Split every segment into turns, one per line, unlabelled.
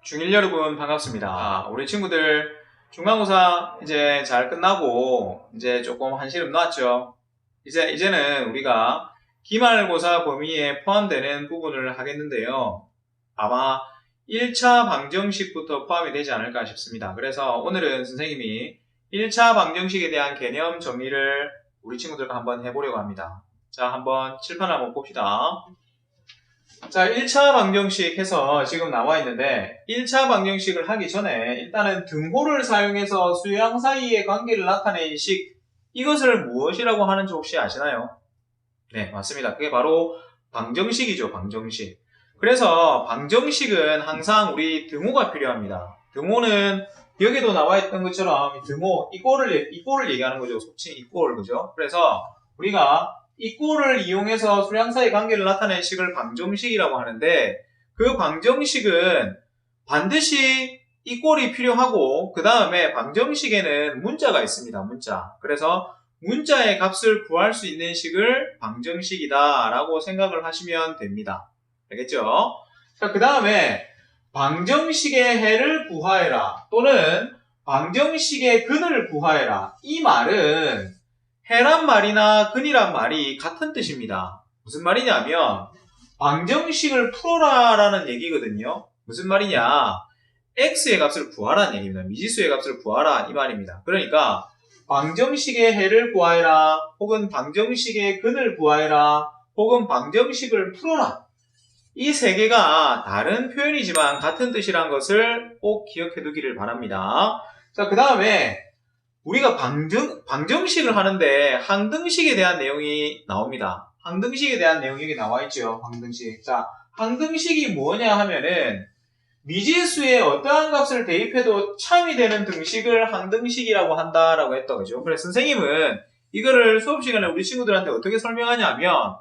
중1 여러분 반갑습니다. 우리 친구들 중간고사 이제 잘 끝나고 이제 조금 한시름 놓았죠. 이제는 우리가 기말고사 범위에 포함되는 부분을 하겠는데요. 아마 1차 방정식부터 포함이 되지 않을까 싶습니다. 그래서 오늘은 선생님이 1차 방정식에 대한 개념 정리를 우리 친구들과 한번 해보려고 합니다. 자, 한번 칠판을 한번 봅시다. 자, 1차 방정식 해서 지금 나와 있는데 1차 방정식을 하기 전에 일단은 등호를 사용해서 수량 사이의 관계를 나타낸 식, 이것을 무엇이라고 하는지 혹시 아시나요? 네, 맞습니다. 그게 바로 방정식이죠. 방정식. 그래서 방정식은 항상 우리 등호가 필요합니다. 등호는 여기도 나와 있던 것처럼 등호, 이꼴을 얘기하는 거죠. 속칭 이꼴, 그죠? 그래서 우리가 이 꼴을 이용해서 수량사의 관계를 나타낸 식을 방정식이라고 하는데, 그 방정식은 반드시 이 꼴이 필요하고 그 다음에 방정식에는 문자가 있습니다. 문자. 그래서 문자의 값을 구할 수 있는 식을 방정식이다 라고 생각을 하시면 됩니다. 알겠죠? 자, 그 다음에 방정식의 해를 구하해라 또는 방정식의 근을 구하해라, 이 말은 해란 말이나 근이란 말이 같은 뜻입니다. 무슨 말이냐면 방정식을 풀어라 라는 얘기거든요. 무슨 말이냐, x의 값을 구하라는 얘기입니다. 미지수의 값을 구하라, 이 말입니다. 그러니까 방정식의 해를 구하여라, 혹은 방정식의 근을 구하여라, 혹은 방정식을 풀어라, 이 세 개가 다른 표현이지만 같은 뜻이란 것을 꼭 기억해 두기를 바랍니다. 자, 그 다음에 우리가 방정식을 하는데 항등식에 대한 내용이 나옵니다. 항등식에 대한 내용이 여기 나와 있죠. 항등식. 자, 항등식이 뭐냐 하면은 미지수에 어떠한 값을 대입해도 참이 되는 등식을 항등식이라고 한다라고 했다, 그죠? 그래서 선생님은 이거를 수업 시간에 우리 친구들한테 어떻게 설명하냐면,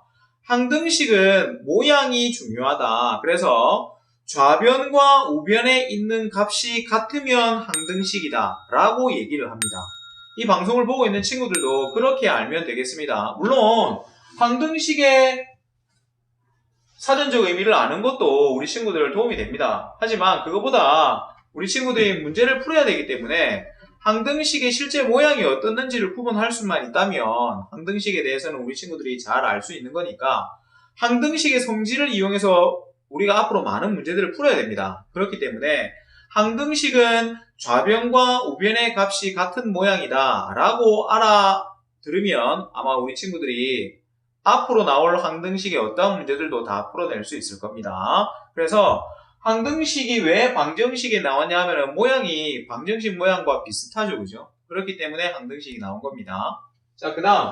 항등식은 모양이 중요하다. 그래서 좌변과 우변에 있는 값이 같으면 항등식이다 라고 얘기를 합니다. 이 방송을 보고 있는 친구들도 그렇게 알면 되겠습니다. 물론 항등식의 사전적 의미를 아는 것도 우리 친구들 도움이 됩니다. 하지만 그것보다 우리 친구들이 문제를 풀어야 되기 때문에 항등식의 실제 모양이 어떻는지를 구분할 수만 있다면 항등식에 대해서는 우리 친구들이 잘 알 수 있는 거니까 항등식의 성질을 이용해서 우리가 앞으로 많은 문제들을 풀어야 됩니다. 그렇기 때문에 항등식은 좌변과 우변의 값이 같은 모양이다 라고 알아들으면 아마 우리 친구들이 앞으로 나올 항등식의 어떤 문제들도 다 풀어낼 수 있을 겁니다. 그래서 항등식이 왜 방정식에 나왔냐 하면은 모양이 방정식 모양과 비슷하죠, 그죠? 그렇기 때문에 항등식이 나온 겁니다. 자, 그 다음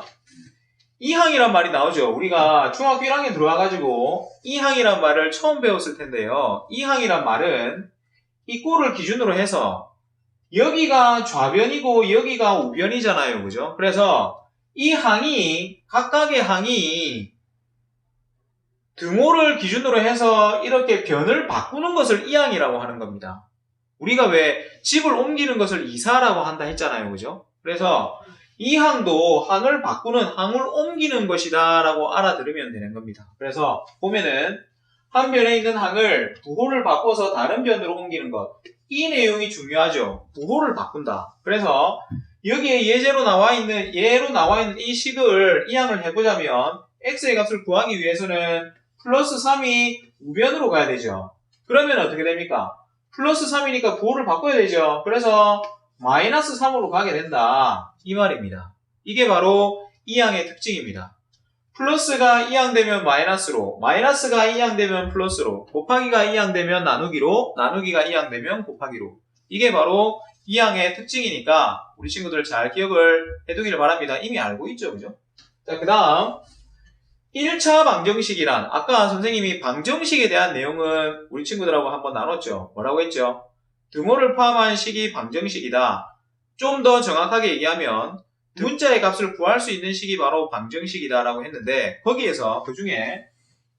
이항이란 말이 나오죠. 우리가 중학교 1학년 들어와가지고 이항이란 말을 처음 배웠을 텐데요. 이항이란 말은 이 꼴을 기준으로 해서 여기가 좌변이고 여기가 우변이잖아요, 그죠? 그래서 이 항이, 각각의 항이 등호를 기준으로 해서 이렇게 변을 바꾸는 것을 이항이라고 하는 겁니다. 우리가 왜 집을 옮기는 것을 이사라고 한다 했잖아요, 그죠? 그래서 이 항도 항을 바꾸는, 항을 옮기는 것이다 라고 알아들으면 되는 겁니다. 그래서 보면은 한 변에 있는 항을 부호를 바꿔서 다른 변으로 옮기는 것, 이 내용이 중요하죠. 부호를 바꾼다. 그래서 여기에 예로 나와 있는 이 식을 이항을 해보자면 x의 값을 구하기 위해서는 플러스 3이 우변으로 가야 되죠. 그러면 어떻게 됩니까? 플러스 3이니까 부호를 바꿔야 되죠. 그래서 마이너스 3으로 가게 된다, 이 말입니다. 이게 바로 이항의 특징입니다. 플러스가 이항되면 마이너스로, 마이너스가 이항되면 플러스로, 곱하기가 이항되면 나누기로, 나누기가 이항되면 곱하기로, 이게 바로 이항의 특징이니까 우리 친구들 잘 기억을 해두기를 바랍니다. 이미 알고 있죠, 그죠? 자, 그 다음 1차 방정식이란, 아까 선생님이 방정식에 대한 내용은 우리 친구들하고 한번 나눴죠. 뭐라고 했죠? 등호를 포함한 식이 방정식이다. 좀 더 정확하게 얘기하면 문자의 값을 구할 수 있는 식이 바로 방정식이다 라고 했는데, 거기에서 그 중에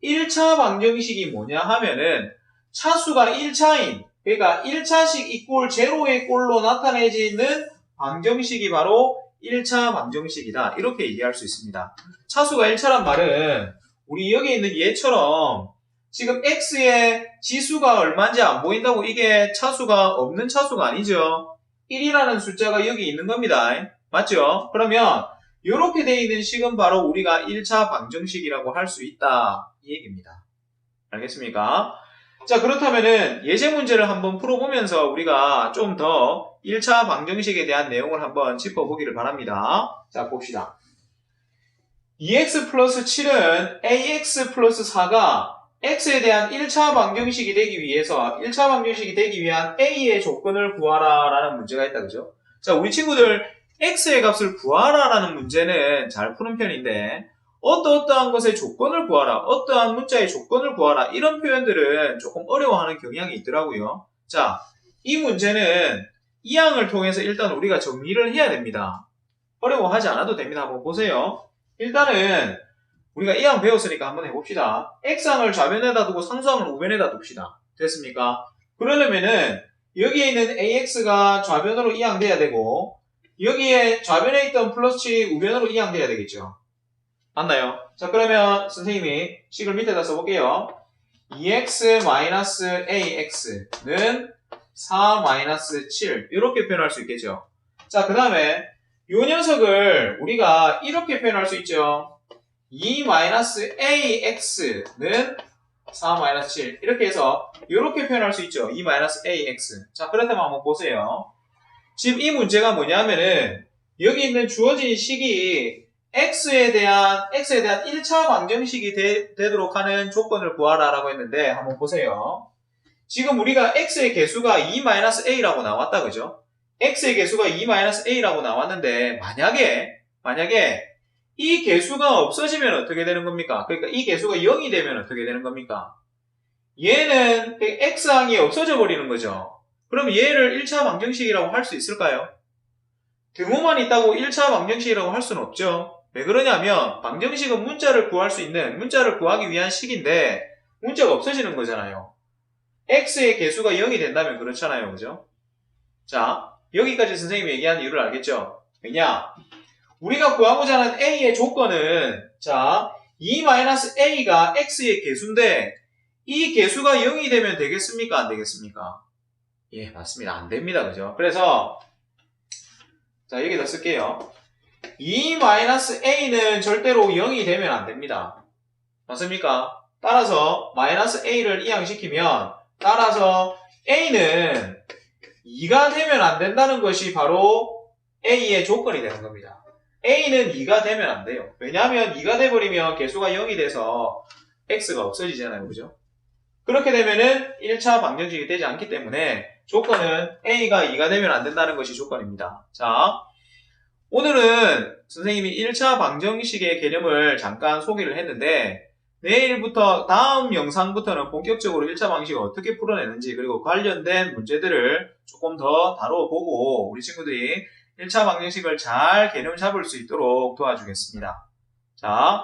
1차 방정식이 뭐냐 하면은 차수가 1차인, 그러니까 1차식 이꼴 제로의 꼴로 나타내지는 방정식이 바로 1차 방정식이다, 이렇게 얘기할 수 있습니다. 차수가 1차란 말은 우리 여기 있는 얘처럼 지금 x의 지수가 얼마인지 안 보인다고 이게 차수가 없는 차수가 아니죠. 1이라는 숫자가 여기 있는 겁니다. 맞죠? 그러면 이렇게 되어 있는 식은 바로 우리가 1차 방정식이라고 할 수 있다. 이 얘기입니다. 알겠습니까? 자, 그렇다면은 예제 문제를 한번 풀어보면서 우리가 좀 더 1차 방정식에 대한 내용을 한번 짚어보기를 바랍니다. 자, 봅시다. 2x 플러스 7은 ax 플러스 4가 x에 대한 1차 방정식이 되기 위해서 1차 방정식이 되기 위한 a의 조건을 구하라 라는 문제가 있다. 그죠? 자, 우리 친구들 x의 값을 구하라 라는 문제는 잘 푸는 편인데 어떠한 것의 조건을 구하라, 어떠한 문자의 조건을 구하라 이런 표현들은 조금 어려워하는 경향이 있더라고요. 자, 이 문제는 이 항을 통해서 일단 우리가 정리를 해야 됩니다. 어려워하지 않아도 됩니다. 한번 보세요. 일단은 우리가 이 항 배웠으니까 한번 해봅시다. x항을 좌변에다 두고 상수항을 우변에다 둡시다. 됐습니까? 그러려면은 여기에 있는 ax가 좌변으로 이항돼야 되고 여기에 좌변에 있던 플러스 7이 우변으로 이항돼야 되겠죠. 맞나요? 자, 그러면 선생님이 식을 밑에다 써볼게요. 2x-ax는 4-7 이렇게 표현할 수 있겠죠. 자, 그 다음에 이 녀석을 우리가 이렇게 표현할 수 있죠. 2-ax는 4-7 이렇게 해서 이렇게 표현할 수 있죠. 2-ax. 자, 그렇다면 한번 보세요. 지금 이 문제가 뭐냐면은 여기 있는 주어진 식이 x에 대한 1차 방정식이 되도록 하는 조건을 구하라 라고 했는데 한번 보세요. 지금 우리가 x의 개수가 2-a라고 나왔다. 그죠? x의 개수가 2-a라고 나왔는데 만약에 이 개수가 없어지면 어떻게 되는 겁니까? 그러니까 이 개수가 0이 되면 어떻게 되는 겁니까? 얘는 x항이 없어져 버리는 거죠. 그럼 얘를 1차 방정식이라고 할 수 있을까요? 등호만 있다고 1차 방정식이라고 할 수는 없죠. 왜 그러냐면 방정식은 문자를 구하기 위한 식인데 문자가 없어지는 거잖아요. x의 개수가 0이 된다면 그렇잖아요. 그죠? 자, 여기까지 선생님이 얘기한 이유를 알겠죠? 왜냐? 우리가 구하고자 하는 a의 조건은 자, 2-a가 x의 개수인데 이 개수가 0이 되면 되겠습니까? 안 되겠습니까? 예, 맞습니다. 안 됩니다. 그죠? 그래서 자, 여기다 쓸게요. 2-a는 절대로 0이 되면 안 됩니다. 맞습니까? 따라서 -a를 이항시키면 따라서 a는 2가 되면 안 된다는 것이 바로 a의 조건이 되는 겁니다. a는 2가 되면 안 돼요. 왜냐하면 2가 돼버리면 개수가 0이 돼서 x가 없어지잖아요. 그죠? 그렇게 되면은 1차 방정식이 되지 않기 때문에 조건은 a가 2가 되면 안 된다는 것이 조건입니다. 자, 오늘은 선생님이 1차 방정식의 개념을 잠깐 소개를 했는데 내일부터 다음 영상부터는 본격적으로 1차 방정식을 어떻게 풀어내는지 그리고 관련된 문제들을 조금 더 다뤄보고 우리 친구들이 1차 방정식을 잘 개념 잡을 수 있도록 도와주겠습니다. 자,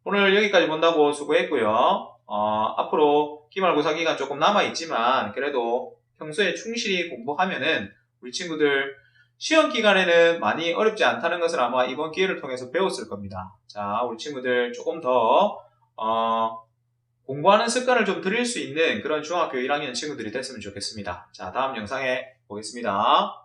오늘 여기까지 본다고 수고했고요. 앞으로 기말고사 기간 조금 남아있지만 그래도 평소에 충실히 공부하면은 우리 친구들 시험 기간에는 많이 어렵지 않다는 것을 아마 이번 기회를 통해서 배웠을 겁니다. 자, 우리 친구들 조금 더 공부하는 습관을 좀 들일 수 있는 그런 중학교 1학년 친구들이 됐으면 좋겠습니다. 자, 다음 영상에 보겠습니다.